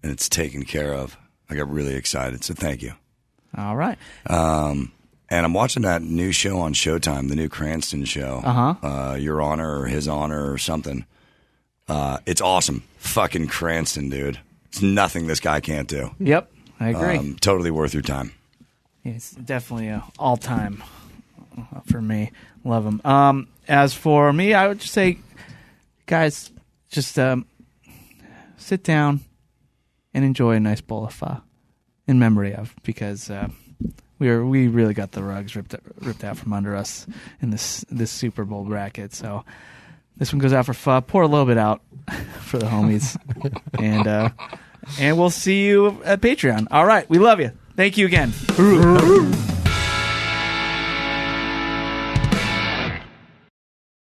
and it's taken care of. I got really excited, so thank you. All right. And I'm watching that new show on Showtime, the new Cranston show. Your Honor or His Honor or something. It's awesome. Fucking Cranston, dude. It's nothing this guy can't do. Yep, I agree. Totally worth your time. It's definitely a all-time for me. Love him. As for me, I would just say, guys, just sit down and enjoy a nice bowl of pho in memory of, because we really got the rugs ripped out from under us in this Super Bowl bracket. So this one goes out for pho. Pour a little bit out for the homies, and we'll see you at Patreon. All right, we love you. Thank you again.